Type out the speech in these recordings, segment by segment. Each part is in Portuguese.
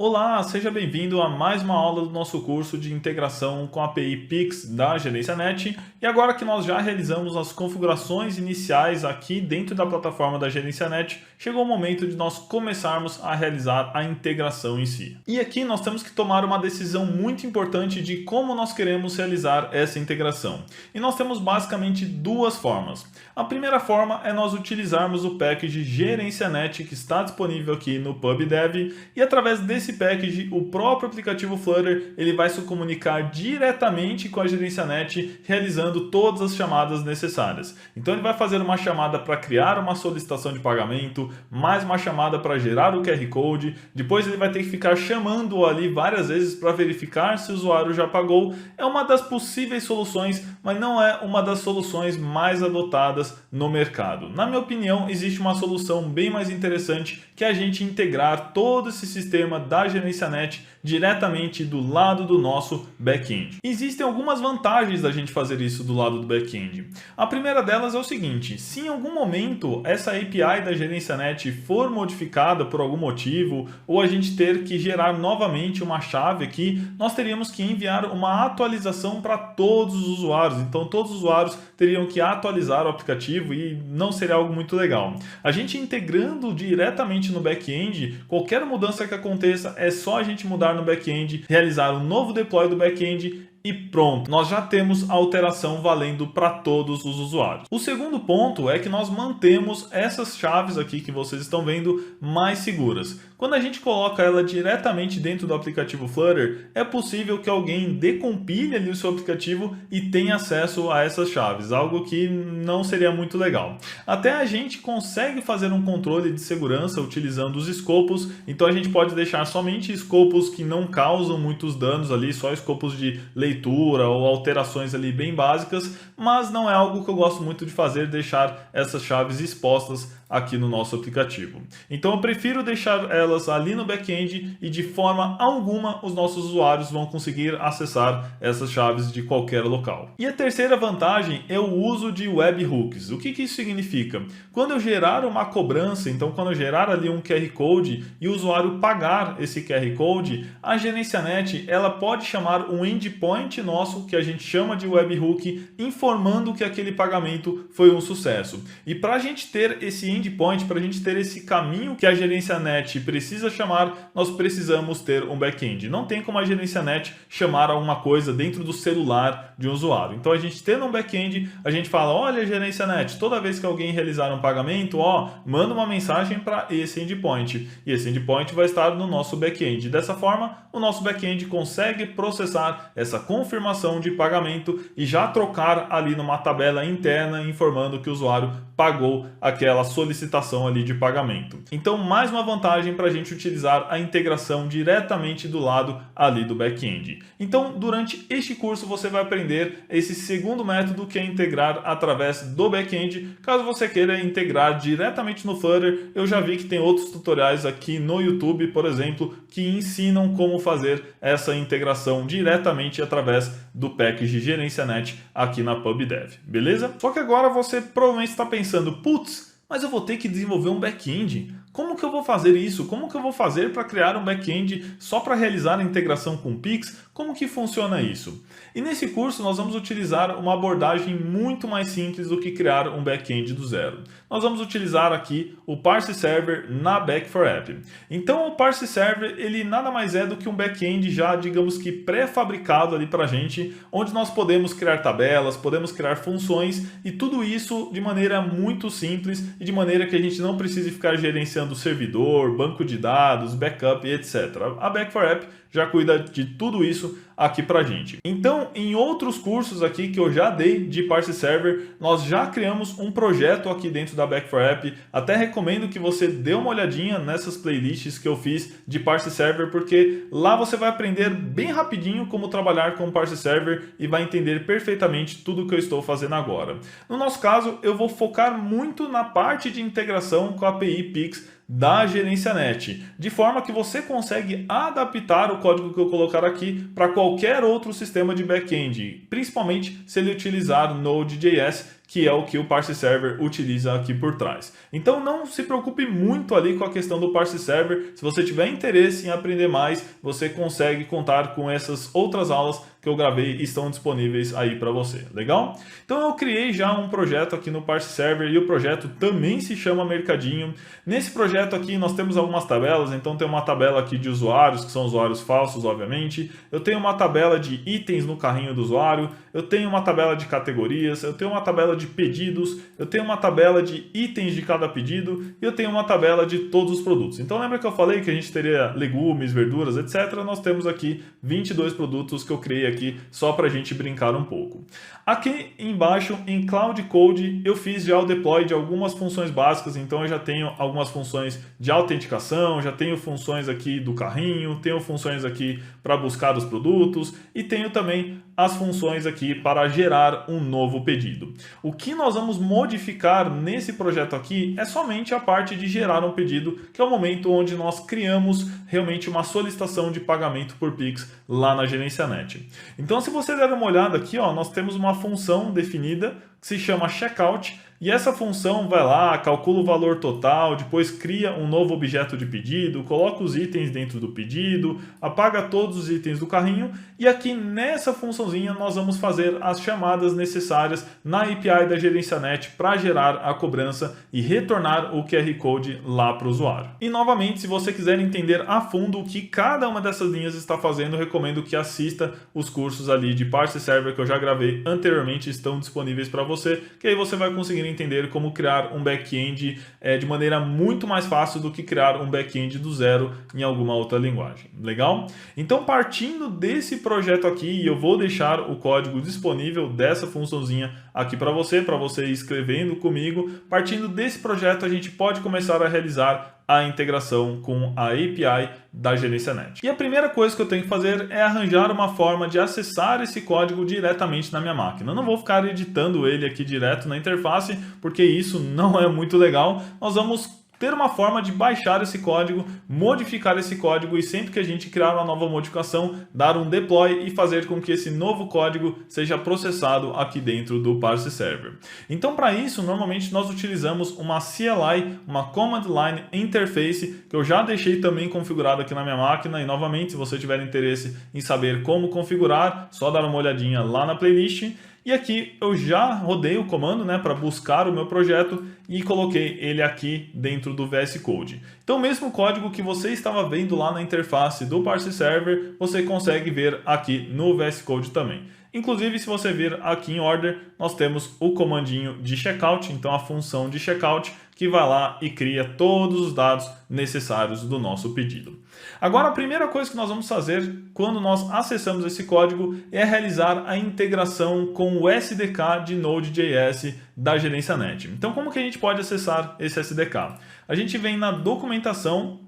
Olá, seja bem-vindo a mais uma aula do nosso curso de integração com a API Pix da GerênciaNet. E agora que nós já realizamos as configurações iniciais aqui dentro da plataforma da GerênciaNet, chegou o momento de nós começarmos a realizar a integração em si. E aqui nós temos que tomar uma decisão muito importante de como nós queremos realizar essa integração. E nós temos basicamente duas formas. A primeira forma é nós utilizarmos o package GerênciaNet que está disponível aqui no PubDev e através desse package, o próprio aplicativo Flutter ele vai se comunicar diretamente com a GerênciaNet, realizando todas as chamadas necessárias. Então ele vai fazer uma chamada para criar uma solicitação de pagamento, mais uma chamada para gerar o QR Code, depois ele vai ter que ficar chamando ali várias vezes para verificar se o usuário já pagou. É uma das possíveis soluções, mas não é uma das soluções mais adotadas no mercado. Na minha opinião, existe uma solução bem mais interessante, que é a gente integrar todo esse sistema da GerênciaNet diretamente do lado do nosso back-end. Existem algumas vantagens da gente fazer isso do lado do back-end. A primeira delas é o seguinte: se em algum momento essa API da GerênciaNet for modificada por algum motivo, ou a gente ter que gerar novamente uma chave aqui, nós teríamos que enviar uma atualização para todos os usuários. Então todos os usuários teriam que atualizar o aplicativo e não seria algo muito legal. A gente integrando diretamente no back-end, qualquer mudança que aconteça é só a gente mudar no back-end, realizar um novo deploy do back-end e pronto, nós já temos a alteração valendo para todos os usuários. O segundo ponto é que nós mantemos essas chaves aqui que vocês estão vendo mais seguras. Quando a gente coloca ela diretamente dentro do aplicativo Flutter, é possível que alguém decompile ali o seu aplicativo e tenha acesso a essas chaves, algo que não seria muito legal. Até a gente consegue fazer um controle de segurança utilizando os escopos, então a gente pode deixar somente escopos que não causam muitos danos ali, só escopos de leitura ou alterações ali bem básicas, mas não é algo que eu gosto muito de fazer, deixar essas chaves expostas aqui no nosso aplicativo. Então eu prefiro deixar elas ali no back-end e de forma alguma os nossos usuários vão conseguir acessar essas chaves de qualquer local. E a terceira vantagem é o uso de webhooks. O que isso significa? Quando eu gerar uma cobrança, então quando eu gerar ali um QR Code e o usuário pagar esse QR Code, a GerênciaNet ela pode chamar um endpoint nosso, que a gente chama de webhook, informando que aquele pagamento foi um sucesso. E para a gente ter esse endpoint, para a gente ter esse caminho que a GerênciaNet precisa chamar, nós precisamos ter um back-end. Não tem como a GerênciaNet chamar alguma coisa dentro do celular de um usuário. Então a gente tendo um back-end, a gente fala: olha, GerênciaNet, toda vez que alguém realizar um pagamento, manda uma mensagem para esse endpoint. E esse endpoint vai estar no nosso back-end. Dessa forma, o nosso back-end consegue processar essa confirmação de pagamento e já trocar ali numa tabela interna informando que o usuário pagou aquela solicitação ali de pagamento. Então, mais uma vantagem para a gente utilizar a integração diretamente do lado ali do back-end. Então, durante este curso você vai aprender esse segundo método, que é integrar através do back-end. Caso você queira integrar diretamente no Flutter, eu já vi que tem outros tutoriais aqui no YouTube, por exemplo, que ensinam como fazer essa integração diretamente através do package GerênciaNet aqui na PubDev, beleza? Só que agora você provavelmente está pensando: putz, mas eu vou ter que desenvolver um back-end. Como que eu vou fazer isso? Como que eu vou fazer para criar um back-end só para realizar a integração com o Pix? Como que funciona isso? E nesse curso nós vamos utilizar uma abordagem muito mais simples do que criar um back-end do zero. Nós vamos utilizar aqui o Parse Server na Back4App. Então o Parse Server ele nada mais é do que um back-end já, digamos que pré-fabricado ali para a gente, onde nós podemos criar tabelas, podemos criar funções e tudo isso de maneira muito simples e de maneira que a gente não precise ficar gerenciando o servidor, banco de dados, backup e etc. A Back4App já cuida de tudo isso aqui pra gente. Então, em outros cursos aqui que eu já dei de Parse Server, nós já criamos um projeto aqui dentro da Back4App. Até recomendo que você dê uma olhadinha nessas playlists que eu fiz de Parse Server, porque lá você vai aprender bem rapidinho como trabalhar com Parse Server e vai entender perfeitamente tudo que eu estou fazendo agora. No nosso caso, eu vou focar muito na parte de integração com a API Pix da GerênciaNet, de forma que você consegue adaptar o código que eu colocar aqui para qualquer outro sistema de back-end, principalmente se ele utilizar Node.js, que é o que o Parse Server utiliza aqui por trás. Então não se preocupe muito ali com a questão do Parse Server. Se você tiver interesse em aprender mais, você consegue contar com essas outras aulas que eu gravei e estão disponíveis aí para você, legal? Então eu criei já um projeto aqui no Parse Server e o projeto também se chama Mercadinho. Nesse projeto aqui nós temos algumas tabelas, então tem uma tabela aqui de usuários, que são usuários falsos, obviamente. Eu tenho uma tabela de itens no carrinho do usuário, eu tenho uma tabela de categorias, eu tenho uma tabela de pedidos, eu tenho uma tabela de itens de cada pedido e eu tenho uma tabela de todos os produtos. Então lembra que eu falei que a gente teria legumes, verduras, etc. Nós temos aqui 22 produtos que eu criei aqui só para a gente brincar um pouco. Aqui embaixo em Cloud Code eu fiz já o deploy de algumas funções básicas, então eu já tenho algumas funções de autenticação, já tenho funções aqui do carrinho, tenho funções aqui para buscar os produtos e tenho também as funções aqui para gerar um novo pedido. O que nós vamos modificar nesse projeto aqui é somente a parte de gerar um pedido, que é o momento onde nós criamos realmente uma solicitação de pagamento por Pix lá na GerenciaNet. Então, se você der uma olhada aqui, ó, nós temos uma função definida que se chama checkout. E essa função vai lá, calcula o valor total, depois cria um novo objeto de pedido, coloca os itens dentro do pedido, apaga todos os itens do carrinho e aqui nessa funçãozinha nós vamos fazer as chamadas necessárias na API da GerenciaNet para gerar a cobrança e retornar o QR Code lá para o usuário. E novamente, se você quiser entender a fundo o que cada uma dessas linhas está fazendo, eu recomendo que assista os cursos ali de Parse Server que eu já gravei anteriormente, estão disponíveis para você, que aí você vai conseguir entender como criar um back-end de maneira muito mais fácil do que criar um back-end do zero em alguma outra linguagem. Legal? Então, partindo desse projeto aqui, eu vou deixar o código disponível dessa funçãozinha aqui para você ir escrevendo comigo. Partindo desse projeto, a gente pode começar a realizar a integração com a API da GerenciaNet. E a primeira coisa que eu tenho que fazer é arranjar uma forma de acessar esse código diretamente na minha máquina. Eu não vou ficar editando ele aqui direto na interface, porque isso não é muito legal. Nós vamos ter uma forma de baixar esse código, modificar esse código e sempre que a gente criar uma nova modificação, dar um deploy e fazer com que esse novo código seja processado aqui dentro do Parse Server. Então, para isso, normalmente nós utilizamos uma CLI, uma Command Line Interface, que eu já deixei também configurado aqui na minha máquina e novamente, se você tiver interesse em saber como configurar, só dar uma olhadinha lá na playlist. E aqui eu já rodei o comando, né, para buscar o meu projeto e coloquei ele aqui dentro do VS Code. Então o mesmo código que você estava vendo lá na interface do Parse Server, você consegue ver aqui no VS Code também. Inclusive, se você vir aqui em Order, nós temos o comandinho de checkout, então a função de checkout que vai lá e cria todos os dados necessários do nosso pedido. Agora, a primeira coisa que nós vamos fazer quando nós acessamos esse código é realizar a integração com o SDK de Node.js da GerenciaNet. Então, como que a gente pode acessar esse SDK? A gente vem na documentação,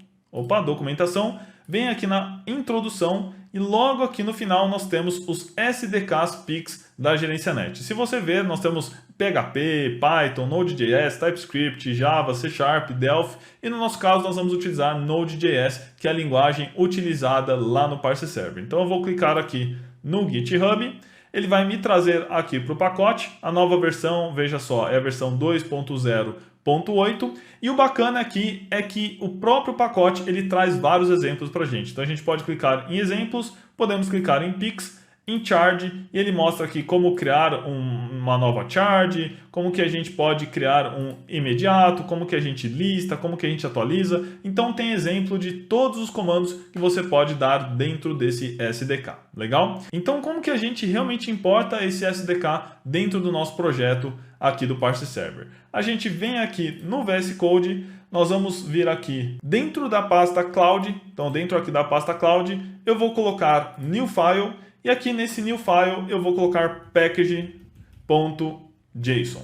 vem aqui na introdução e logo aqui no final nós temos os SDKs Pix da GerenciaNet. Se você ver, nós temos PHP, Python, Node.js, TypeScript, Java, C#, Delphi e no nosso caso nós vamos utilizar Node.js, que é a linguagem utilizada lá no Parse Server. Então eu vou clicar aqui no GitHub, ele vai me trazer aqui para o pacote, a nova versão, veja só, é a versão 2.0.8 e o bacana aqui é que o próprio pacote ele traz vários exemplos para a gente. Então a gente pode clicar em exemplos, podemos clicar em Pix, em Charge, e ele mostra aqui como criar uma nova charge, como que a gente pode criar um imediato, como que a gente lista, como que a gente atualiza. Então tem exemplo de todos os comandos que você pode dar dentro desse SDK. Legal? Então como que a gente realmente importa esse SDK dentro do nosso projeto aqui do Parse Server? A gente vem aqui no VS Code, nós vamos vir aqui dentro da pasta Cloud, então dentro aqui da pasta Cloud, eu vou colocar New File, e aqui nesse New File eu vou colocar package.json.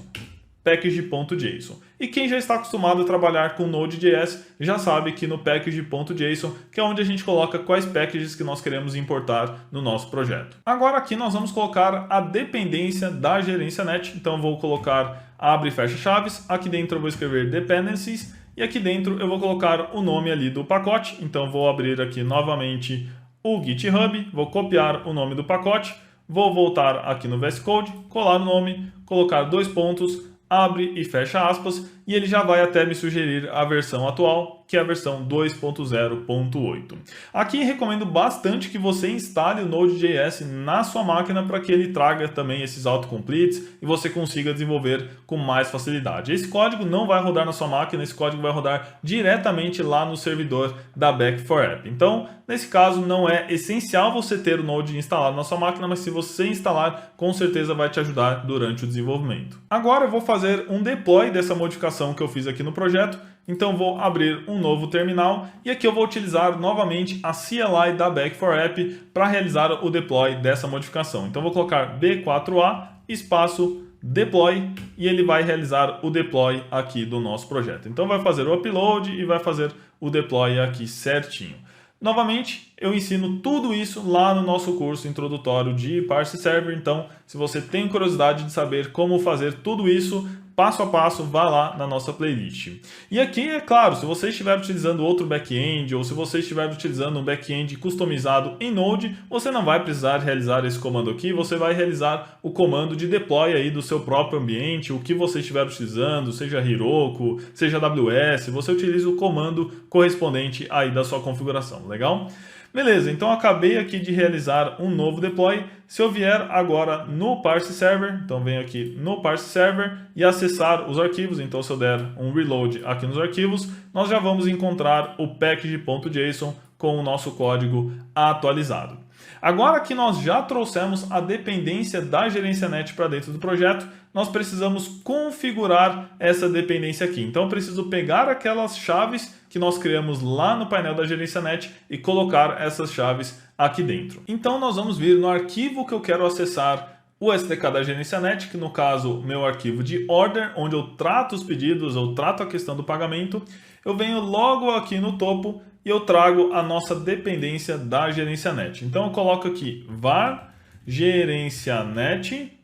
Package.json. E quem já está acostumado a trabalhar com Node.js já sabe que no package.json, que é onde a gente coloca quais packages que nós queremos importar no nosso projeto. Agora aqui nós vamos colocar a dependência da GerenciaNet. Então eu vou colocar abre e fecha chaves. Aqui dentro eu vou escrever dependencies. E aqui dentro eu vou colocar o nome ali do pacote. Então vou abrir aqui novamente o GitHub, vou copiar o nome do pacote, vou voltar aqui no VS Code, colar o nome, colocar 2 pontos, abre e fecha aspas, e ele já vai até me sugerir a versão atual, que é a versão 2.0.8. Aqui recomendo bastante que você instale o Node.js na sua máquina para que ele traga também esses autocompletes e você consiga desenvolver com mais facilidade. Esse código não vai rodar na sua máquina, esse código vai rodar diretamente lá no servidor da Back4App. Então, nesse caso, não é essencial você ter o Node instalado na sua máquina, mas se você instalar, com certeza vai te ajudar durante o desenvolvimento. Agora eu vou fazer um deploy dessa modificação que eu fiz aqui no projeto, então vou abrir um novo terminal e aqui eu vou utilizar novamente a CLI da Back4App para realizar o deploy dessa modificação. Então vou colocar B4A espaço deploy e ele vai realizar o deploy aqui do nosso projeto. Então vai fazer o upload e vai fazer o deploy aqui certinho. Novamente, eu ensino tudo isso lá no nosso curso introdutório de Parse Server, então se você tem curiosidade de saber como fazer tudo isso, passo a passo, vá lá na nossa playlist. E aqui, é claro, se você estiver utilizando outro back-end ou se você estiver utilizando um back-end customizado em Node, você não vai precisar realizar esse comando aqui, você vai realizar o comando de deploy aí do seu próprio ambiente, o que você estiver utilizando, seja Heroku, seja AWS, você utiliza o comando correspondente aí da sua configuração, legal? Beleza, então acabei aqui de realizar um novo deploy. Se eu vier agora no Parse Server, então venho aqui no Parse Server e acessar os arquivos, então se eu der um reload aqui nos arquivos, nós já vamos encontrar o package.json com o nosso código atualizado. Agora que nós já trouxemos a dependência da GerenciaNet para dentro do projeto, nós precisamos configurar essa dependência aqui. Então eu preciso pegar aquelas chaves que nós criamos lá no painel da GerenciaNet e colocar essas chaves aqui dentro. Então nós vamos vir no arquivo que eu quero acessar o SDK da GerenciaNet, que no caso meu arquivo de order, onde eu trato os pedidos, eu trato a questão do pagamento. Eu venho logo aqui no topo e eu trago a nossa dependência da GerenciaNet. Então eu coloco aqui var GerenciaNet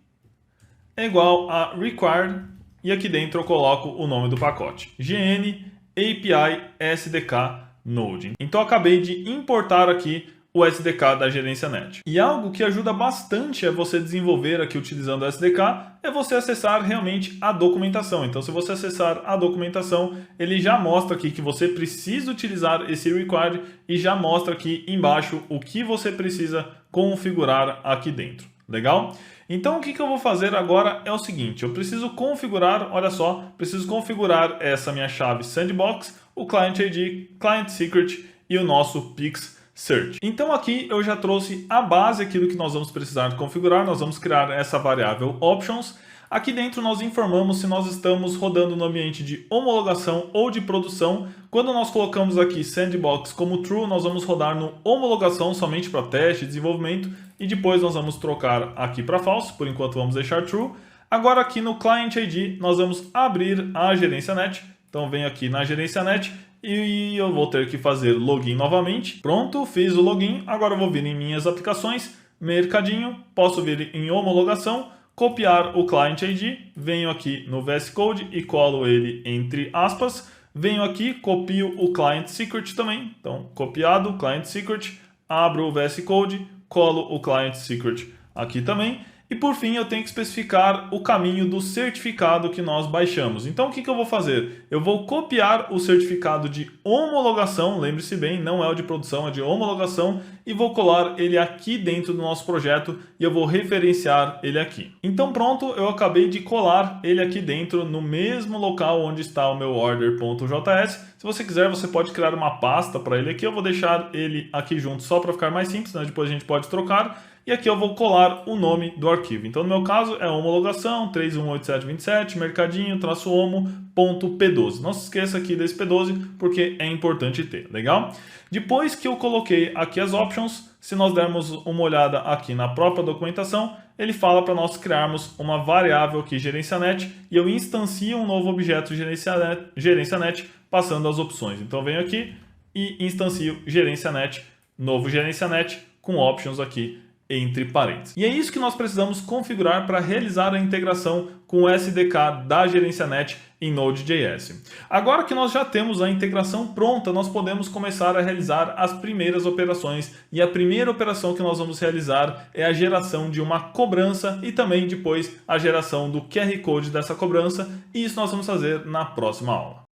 é igual a required e aqui dentro eu coloco o nome do pacote, GN API SDK Node. Então eu acabei de importar aqui o SDK da GerenciaNet. E algo que ajuda bastante a você desenvolver aqui utilizando o SDK é você acessar realmente a documentação. Então se você acessar a documentação, ele já mostra aqui que você precisa utilizar esse required e já mostra aqui embaixo o que você precisa configurar aqui dentro. Legal? Então o que eu vou fazer agora é o seguinte, eu preciso configurar, olha só, preciso configurar essa minha chave sandbox, o client ID, client secret e o nosso Pix Search. Então aqui eu já trouxe a base aqui do que nós vamos precisar configurar, nós vamos criar essa variável options. Aqui dentro nós informamos se nós estamos rodando no ambiente de homologação ou de produção. Quando nós colocamos aqui sandbox como true, nós vamos rodar no homologação somente para teste e desenvolvimento e depois nós vamos trocar aqui para false, por enquanto vamos deixar true. Agora aqui no client ID nós vamos abrir a GerenciaNet, então venho aqui na GerenciaNet e eu vou ter que fazer login novamente. Pronto, fiz o login, agora eu vou vir em minhas aplicações, mercadinho, posso vir em homologação, copiar o Client ID, venho aqui no VS Code e colo ele entre aspas, venho aqui, copio o Client Secret também, então copiado, Client Secret, abro o VS Code, colo o Client Secret aqui também, e por fim eu tenho que especificar o caminho do certificado que nós baixamos. Então o que eu vou fazer? Eu vou copiar o certificado de homologação, lembre-se bem, não é o de produção, é de homologação, e vou colar ele aqui dentro do nosso projeto e eu vou referenciar ele aqui. Então pronto, eu acabei de colar ele aqui dentro no mesmo local onde está o meu order.js. Se você quiser, você pode criar uma pasta para ele aqui, eu vou deixar ele aqui junto só para ficar mais simples, né? Depois a gente pode trocar. E aqui eu vou colar o nome do arquivo. Então no meu caso é homologação 318727 mercadinho homo.p12. Não se esqueça aqui desse P12 porque é importante ter, legal? Depois que eu coloquei aqui as options, se nós dermos uma olhada aqui na própria documentação, ele fala para nós criarmos uma variável aqui GerenciaNet e eu instancio um novo objeto GerenciaNet passando as opções. Então venho aqui e instancio GerenciaNet, novo GerenciaNet com options aqui entre parênteses. E é isso que nós precisamos configurar para realizar a integração com o SDK da GerenciaNet em Node.js. Agora que nós já temos a integração pronta, nós podemos começar a realizar as primeiras operações. E a primeira operação que nós vamos realizar é a geração de uma cobrança e também depois a geração do QR Code dessa cobrança. E isso nós vamos fazer na próxima aula.